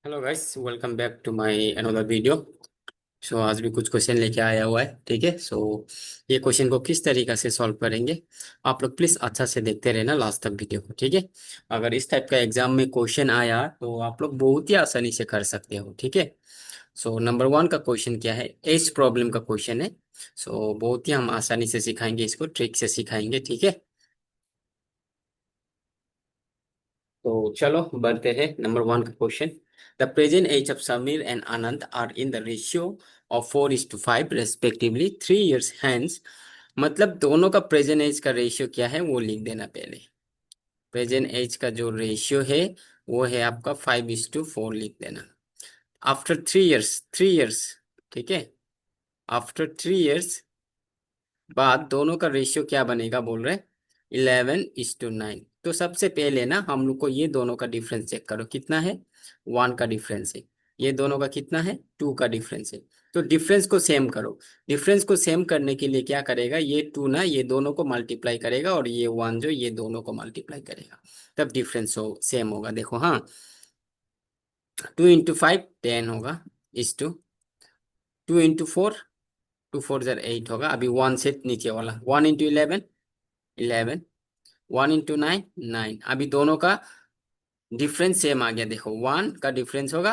Hello guys, welcome back to my another video. आज भी कुछ क्वेश्चन लेके आया हुआ है। ठीक है। ये क्वेश्चन को किस तरीके से सॉल्व करेंगे, आप लोग प्लीज अच्छा से देखते रहना लास्ट तक वीडियो को। ठीक है। अगर इस टाइप का एग्जाम में क्वेश्चन आया तो आप लोग बहुत ही आसानी से कर सकते हो। ठीक है। नंबर वन का क्वेश्चन क्या है, एज प्रॉब्लम का क्वेश्चन है। बहुत ही हम आसानी से सिखाएंगे, इसको ट्रिक से सिखाएंगे। ठीक है। तो चलो बढ़ते हैं नंबर वन का question. The present age of Sameer and Anand are in the ratio of 4:5 respectively 3 years hence. मतलब दोनों का प्रेजेंट एज का रेशियो क्या है वो लिख देना पहले। प्रेजेंट एज का जो रेशियो है वो है आपका 5:4 लिख देना। After 3 years, 3 years। ठीक है। आफ्टर 3 years बाद दोनों का रेशियो क्या बनेगा बोल रहे, 11:9। तो सबसे पहले ना हम लोग को ये दोनों का डिफरेंस चेक करो, कितना है, 1 का डिफरेंस है। ये दोनों का कितना है, 2 का डिफरेंस है। तो डिफरेंस को सेम करो। डिफरेंस को सेम करने के लिए क्या करेगा, ये 2 ना ये दोनों को मल्टीप्लाई करेगा और ये 1 जो ये दोनों को मल्टीप्लाई करेगा, तब डिफरेंस हो सेम होगा। देखो हाँ, 2 × 5 10 होगा, इस टू 2 × 4, 2 4 8 होगा। अभी 1 से नीचे वाला 1 × 11, 11, 1 × 9, 9। अभी दोनों का डिफरेंस सेम आ गया। देखो 1 का डिफरेंस होगा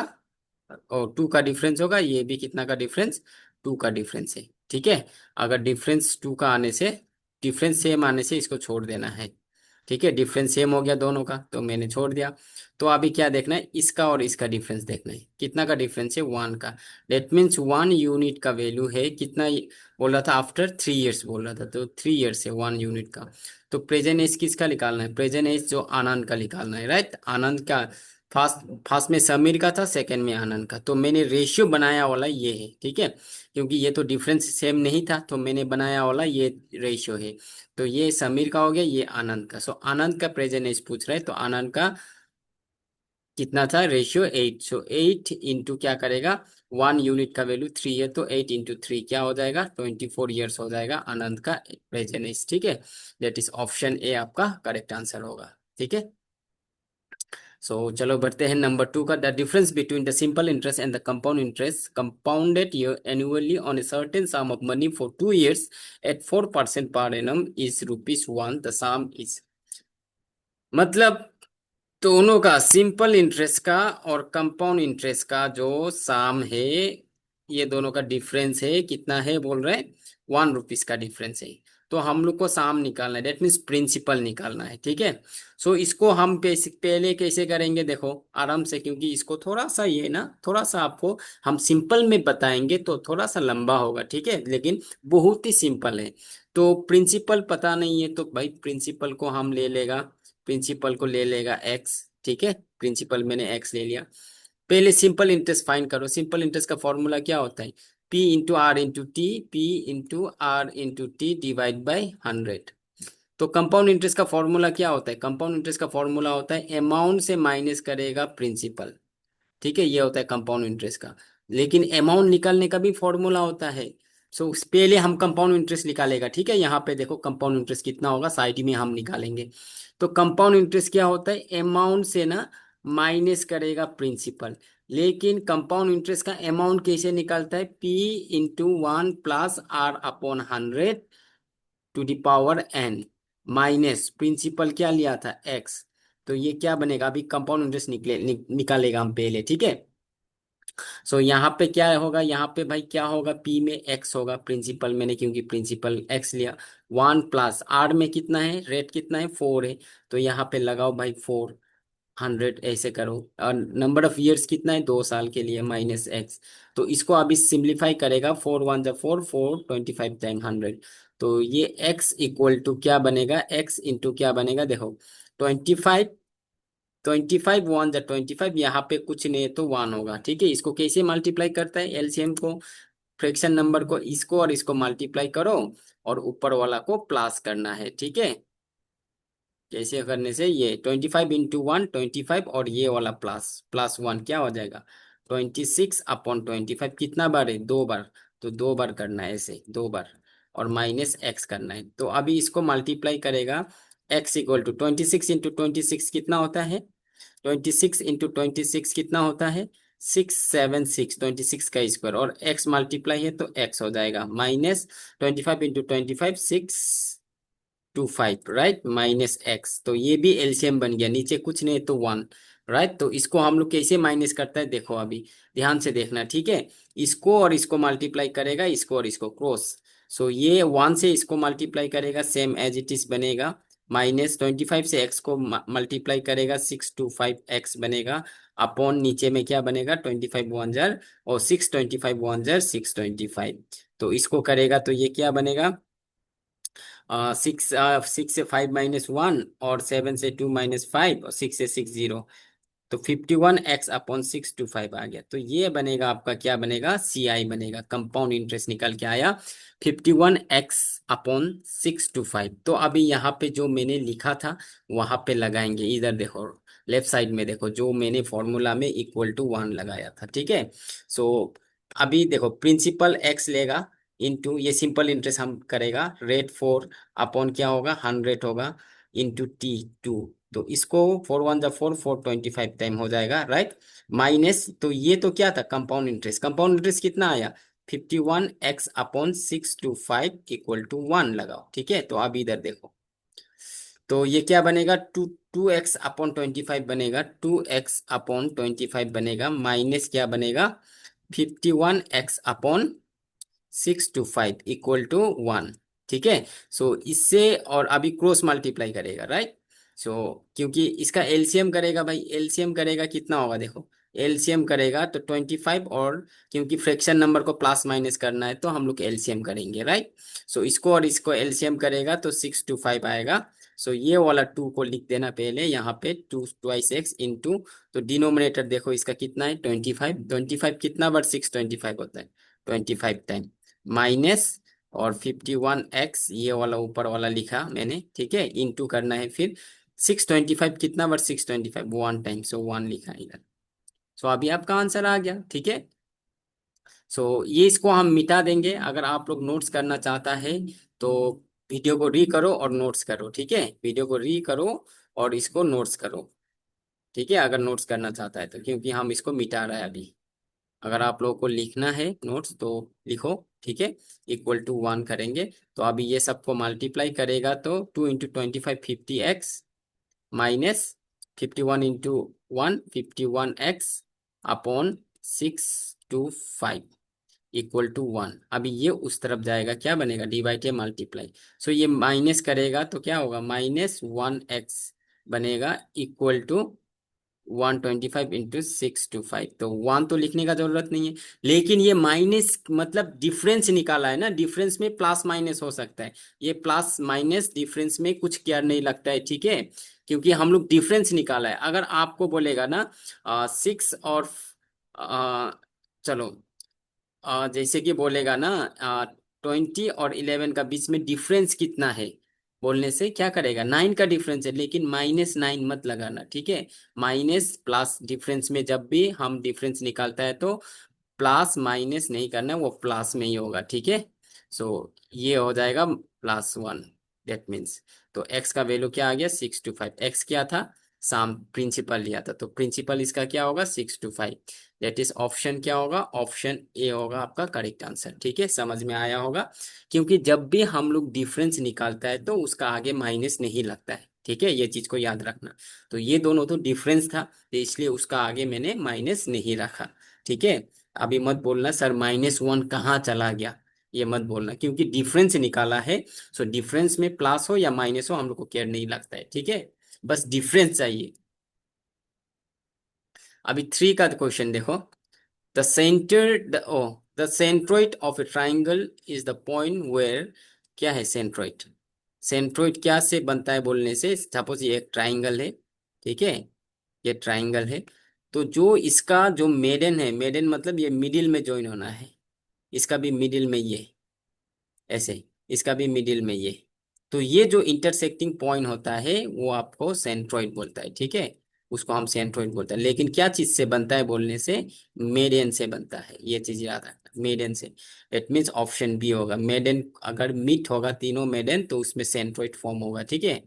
और 2 का डिफरेंस होगा, ये भी कितना का डिफरेंस, 2 का डिफरेंस है। ठीक है। अगर डिफरेंस 2 का आने से, डिफरेंस सेम आने से इसको छोड़ देना है। ठीक है। डिफरेंस सेम हो गया दोनों का तो मैंने छोड़ दिया। तो अभी क्या देखना है, इसका और इसका डिफरेंस देखना है। कितना का डिफरेंस है, 1 का। डेट मीन्स 1 यूनिट का वैल्यू है कितना, बोल रहा था आफ्टर 3 years बोल रहा था, तो 3 years है 1 यूनिट का। तो प्रेजेंट एज किसका निकालना है, प्रेजेंट एज जो आनंद का निकालना है, राइट। आनंद का फर्स्ट फर्स्ट में समीर का था, सेकंड में आनंद का। तो मैंने रेशियो बनाया वाला ये है। ठीक है। क्योंकि ये तो डिफरेंस सेम नहीं था तो मैंने बनाया वाला ये रेशियो है। तो ये समीर का हो गया, ये आनंद का। आनंद का प्रेजेंट एज पूछ रहे हैं तो आनंद का कितना था, रेशियो 8। 8 इंटू क्या करेगा, 1 यूनिट का वैल्यू 3 है तो 8 × 3 क्या हो जाएगा, 24 years हो जाएगा आनंद का प्रेजेंट एज। ठीक है। दैट इज ऑप्शन ए आपका करेक्ट आंसर होगा। ठीक है। चलो बढ़ते हैं नंबर टू का। The difference between the simple interest and the compound interest compounded annually on a certain sum of money for 2 years at 4% per annum is ₹1। The sum is, मतलब दोनों का सिंपल इंटरेस्ट का और compound interest का जो साम है, ये दोनों का डिफरेंस है कितना है बोल रहे हैं, ₹1 का डिफरेंस है। तो हम लोग को साम निकालना है, डेट मीन्स प्रिंसिपल निकालना है। ठीक है। इसको हम पहले कैसे करेंगे, देखो आराम से, क्योंकि इसको थोड़ा सा ये ना, थोड़ा सा आपको हम सिंपल में बताएंगे तो थोड़ा सा लंबा होगा। ठीक है। लेकिन बहुत ही सिंपल है। तो प्रिंसिपल पता नहीं है तो भाई प्रिंसिपल को हम ले लेगा, प्रिंसिपल को ले लेगा एक्स। ठीक है। प्रिंसिपल मैंने एक्स ले लिया। पहले सिंपल इंटरेस्ट फाइंड करो। सिंपल इंटरेस्ट का फॉर्मूला क्या होता है, P × R × T, P × R × T divide by 100। तो कंपाउंड इंटरेस्ट का फॉर्मूला क्या होता है, कंपाउंड इंटरेस्ट का फॉर्मूला होता है अमाउंट से माइनस करेगा प्रिंसिपल। ठीक है। ये होता है कंपाउंड इंटरेस्ट का। लेकिन अमाउंट निकालने का भी फॉर्मूला होता है। पहले हम कंपाउंड इंटरेस्ट निकालेगा। ठीक है। यहाँ पे देखो कंपाउंड इंटरेस्ट कितना होगा, साइड में हम निकालेंगे। तो कंपाउंड इंटरेस्ट क्या होता है, अमाउंट से ना माइनस करेगा प्रिंसिपल। लेकिन कंपाउंड इंटरेस्ट का अमाउंट कैसे निकलता है, P × 1 + R/100 to the power n minus principal क्या लिया था, x। तो ये क्या बनेगा, अभी कंपाउंड इंटरेस्ट निकालेगा हम पहले। ठीक है। यहाँ पे क्या होगा, यहाँ पे भाई क्या होगा, p में x होगा, प्रिंसिपल मैंने क्योंकि प्रिंसिपल x लिया। 1 + R में कितना है, रेट कितना है, 4 है। तो यहाँ पे लगाओ भाई 400, ऐसे करो। और नंबर ऑफ ईयर्स कितना है, 2 साल के लिए, माइनस एक्स। तो इसको अभी सिंप्लीफाई करेगा, 4 × 1 = 4, 4 25 × 100। तो ये x इक्वल टू क्या बनेगा, x इंटू क्या बनेगा, देखो 25, 25 1 × 25, यहाँ पे कुछ नहीं है तो 1 होगा। ठीक है। इसको कैसे मल्टीप्लाई करता है, एलसीएम को, फ्रैक्शन नंबर को, इसको और इसको मल्टीप्लाई करो और ऊपर वाला को प्लस करना है। ठीक है। कैसे करने से, ये 25 × 1 25 और ये वाला प्लस प्लस 1 क्या हो जाएगा, 26/25। कितना बार है, 2 बार। तो 2 बार करना है, ऐसे 2 बार। और माइनस एक्स करना है। तो अभी इसको मल्टीप्लाई करेगा, x इक्वल टू 26 × 26 कितना होता है, 26 × 26 कितना होता है, 676 26 का स्क्वायर और x मल्टीप्लाई है तो x हो जाएगा minus 25 into 25 625 right minus x। तो ये भी एलसीएम बन गया, नीचे कुछ नहीं तो 1 राइट। तो इसको हम लोग कैसे माइनस करता है देखो, अभी ध्यान से देखना ठीक है। इसको और इसको मल्टीप्लाई करेगा, इसको और इसको क्रॉस। सो ये 1 से इसको मल्टीप्लाई करेगा, सेम एज इट इज बनेगा। माइनस 25 से x को मल्टीप्लाई करेगा, 625x बनेगा। अपॉन नीचे में क्या बनेगा, 25 वन जार और 625 वन जार 625। तो इसको करेगा तो ये क्या बनेगा, 6 से 5 माइनस 1 और 7 से 2 माइनस 5 और 6 से 6 0। तो 51x/625 आ गया। तो ये बनेगा आपका, क्या बनेगा, सीआई बनेगा, कंपाउंड इंटरेस्ट निकल के आया 51x/625। तो अभी यहाँ पे जो मैंने लिखा था वहां पे लगाएंगे, इधर देखो लेफ्ट साइड में देखो, जो मैंने फॉर्मूला में इक्वल टू 1 लगाया था ठीक है। सो अभी देखो प्रिंसिपल एक्स लेगा इनटू, ये सिंपल इंटरेस्ट हम करेगा, रेट 4 अपॉन क्या होगा 100 होगा इंटू T2। तो इसको 4 1 जा 4 425 टाइम हो जाएगा राइट। माइनस, तो ये तो क्या था, कंपाउंड इंटरेस्ट। कंपाउंड इंटरेस्ट कितना आया, 51x/625 इक्वल टू 1 लगाओ ठीक है। तो अब इधर देखो, तो ये क्या बनेगा, 2x/25 बनेगा, 2x/25 बनेगा, माइनस क्या बनेगा, 51x/625 इक्वल टू 1 ठीक है। सो इससे और अभी क्रॉस मल्टीप्लाई करेगा राइट। सो क्योंकि इसका एलसीएम करेगा भाई, एलसीएम करेगा कितना होगा देखो, एलसीएम करेगा तो 25, और क्योंकि फ्रैक्शन नंबर को प्लस माइनस करना है तो हम लोग एलसीएम करेंगे राइट। सो इसको और इसको एलसीएम करेगा तो 625 आएगा। सो ये वाला 2 को लिख देना पहले यहाँ पे, 2 2x इंटू, तो डिनोमिनेटर देखो इसका कितना है 25, 25 कितना बार 625 होता है 25 टाइम, माइनस और 51x ये वाला ऊपर वाला लिखा मैंने ठीक है, इंटू करना है फिर 625 कितना बार 625 1 टाइम, सो 1 लिखा है इधर। सो अभी आपका आंसर आ गया ठीक है। सो ये इसको हम मिटा देंगे। अगर आप लोग नोट्स करना चाहता है तो वीडियो को री करो और नोट्स करो ठीक है, वीडियो को री करो और इसको नोट्स करो ठीक है, अगर नोट्स करना चाहता है तो, क्योंकि हम इसको मिटा रहे हैं अभी। अगर आप लोगों को लिखना है नोट्स तो लिखो ठीक है, इक्वल टू 1 करेंगे। तो अभी ये सबको मल्टीप्लाई करेगा तो 2 into 25 50x minus 51 into 1 51x upon 625 equal to 1। अभी ये उस तरफ जाएगा, क्या बनेगा, डिवाइड या मल्टीप्लाई। सो ये माइनस करेगा तो क्या होगा, -1x बनेगा इक्वल टू 125 इंटू 625। तो 1 तो लिखने का जरूरत नहीं है, लेकिन ये माइनस मतलब डिफरेंस निकाला है ना, डिफरेंस में प्लस माइनस हो सकता है। ये प्लस माइनस डिफरेंस में कुछ केयर नहीं लगता है ठीक है, क्योंकि हम लोग डिफरेंस निकाला है। अगर आपको बोलेगा ना 6 और आ, चलो जैसे कि बोलेगा ना 20 और 11 का बीच में डिफरेंस कितना है, बोलने से क्या करेगा, 9 का डिफरेंस है, लेकिन -9 मत लगाना ठीक है। माइनस प्लस डिफरेंस में जब भी हम डिफरेंस निकालता है तो प्लस माइनस नहीं करना, वो प्लस में ही होगा ठीक है। सो ये हो जाएगा +1, दैट मीन्स। तो x का वैल्यू क्या आ गया 625। x क्या था, साम प्रिंसिपल लिया था, तो प्रिंसिपल इसका क्या होगा 625। दैट इज ऑप्शन क्या होगा, ऑप्शन ए होगा आपका करेक्ट आंसर ठीक है। समझ में आया होगा, क्योंकि जब भी हम लोग डिफरेंस निकालता है तो उसका आगे माइनस नहीं लगता है ठीक है, ये चीज को याद रखना। तो ये दोनों तो डिफरेंस था, तो इसलिए उसका आगे मैंने माइनस नहीं रखा ठीक है। अभी मत बोलना सर -1 कहाँ चला गया, ये मत बोलना, क्योंकि डिफरेंस निकाला है। सो डिफरेंस में प्लस हो या माइनस हो हम लोग को केयर नहीं लगता है ठीक है, बस डिफरेंस चाहिए। अभी 3 का क्वेश्चन देखो, the center the centroid of a triangle is the point where, क्या है सेंट्रोइड, सेंट्रोइड क्या से बनता है बोलने से, सपोज ये एक ट्राइंगल है ठीक है, ये ट्राइंगल है। तो जो इसका जो मेडन है, मेडन मतलब ये मिडिल में ज्वाइन होना है, इसका भी मिडिल में ये, ऐसे इसका भी मिडिल में ये। तो ये जो इंटरसेक्टिंग पॉइंट होता है वो आपको सेंट्रोइड बोलता है ठीक है, उसको हम सेंट्रोइड बोलते हैं। लेकिन क्या चीज से बनता है बोलने से, मेडियन से बनता है, ये चीज याद रखना, मेडियन से। इट मीन्स ऑप्शन बी होगा, मेडियन अगर मीट होगा तीनों मेडियन तो उसमें सेंट्रोइड फॉर्म होगा ठीक है।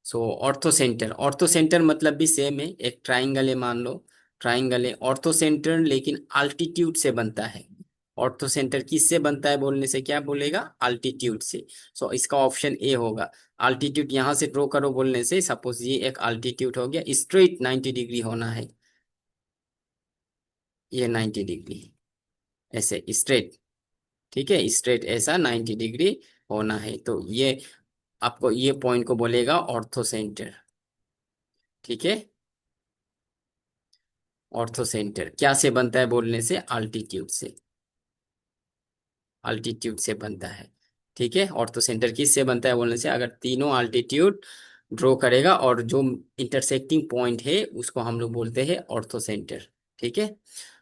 सो ऑर्थो सेंटर, ऑर्थो सेंटर मतलब भी सेम है, एक ट्राइंगल है मान लो, ट्राइंगल है ऑर्थो सेंटर, लेकिन अल्टीट्यूड से बनता है। ऑर्थो सेंटर किससे बनता है बोलने से क्या बोलेगा, अल्टीट्यूड से। सो इसका ऑप्शन ए होगा। अल्टीट्यूड यहां से ड्रॉ करो बोलने से, सपोज ये एक अल्टीट्यूड हो गया, स्ट्रेट 90 डिग्री होना है, ये 90 डिग्री ऐसे स्ट्रेट। ठीक है, स्ट्रेट ऐसा 90 डिग्री होना है, तो ये आपको ये पॉइंट को बोलेगा ऑर्थो सेंटर। ठीक है, ऑर्थो सेंटर क्या से बनता है बोलने से, अल्टीट्यूड से, अल्टीट्यूड से बनता है। ठीक है, ऑर्थो सेंटर किस से बनता है बोलने से, अगर तीनों अल्टीट्यूड ड्रॉ करेगा और जो इंटरसेक्टिंग पॉइंट है उसको हम लोग बोलते हैं ऑर्थो सेंटर। ठीक है,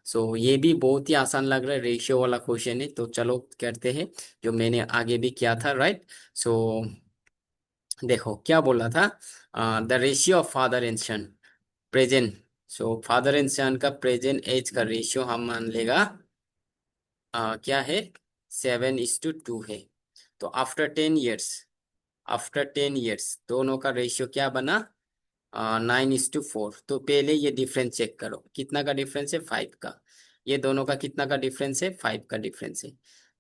सो ये भी बहुत ही आसान लग रहा है, रेशियो वाला क्वेश्चन है, तो चलो करते हैं जो मैंने आगे भी किया था, राइट। सो देखो क्या बोला था, the ratio of father and son present. So father and son का प्रेजेंट एज का रेशियो हम मान लेगा क्या है, 7:2 है। तो आफ्टर टेन ईयर्स दोनों का रेशियो क्या बना, 9:4। तो पहले ये डिफरेंस चेक करो, कितना का डिफरेंस है, 5 का। ये दोनों का कितना का डिफरेंस है, 5 का डिफरेंस है।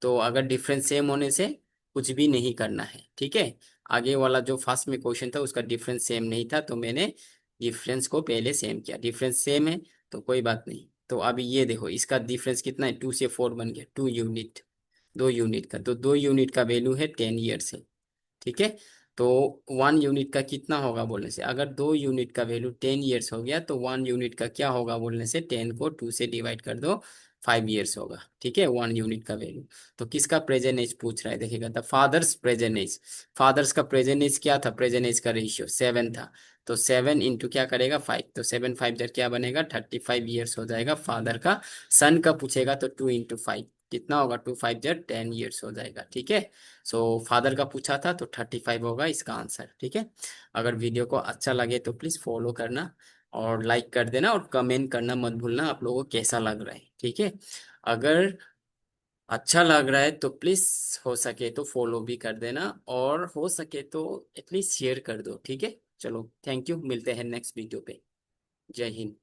तो अगर डिफरेंस सेम होने से कुछ भी नहीं करना है। ठीक है, आगे वाला जो फर्स्ट में क्वेश्चन था उसका डिफरेंस सेम नहीं था, तो मैंने डिफरेंस को पहले सेम किया। डिफरेंस सेम है तो कोई बात नहीं। तो अभी ये देखो इसका डिफरेंस कितना है, 2 से 4 बन गया, 2 यूनिट, 2 यूनिट का। तो 2 यूनिट का वैल्यू है 10 ईयर्स है। ठीक है, तो 1 यूनिट का कितना होगा बोलने से, अगर 2 यूनिट का वैल्यू 10 ईयर्स हो गया तो 1 यूनिट का क्या होगा बोलने से, 10 को 2 से डिवाइड कर दो, 5 ईयर्स होगा। ठीक है, 1 यूनिट का वैल्यू। तो किसका प्रेजेंट एज पूछ रहा है, देखिएगा the father's present age. Father's का प्रेजेंट एज क्या था, प्रेजेंट एज का रेशियो 7 था। तो 7 इंटू क्या करेगा, 5। तो 7 5 जब क्या बनेगा, 35 ईयर्स हो जाएगा फादर का। सन का पूछेगा तो 2 इंटू 5 कितना होगा, 2 5 10 ईयर्स हो जाएगा। ठीक है, सो फादर का पूछा था तो 35 होगा इसका आंसर। ठीक है, अगर वीडियो को अच्छा लगे तो प्लीज फॉलो करना और लाइक कर देना और कमेंट करना मत भूलना आप लोगों को कैसा लग रहा है। ठीक है, अगर अच्छा लग रहा है तो प्लीज हो सके तो फॉलो भी कर देना, और हो सके तो एटलीस्ट शेयर कर दो। ठीक है, चलो थैंक यू, मिलते हैं नेक्स्ट वीडियो पे। जय हिंद।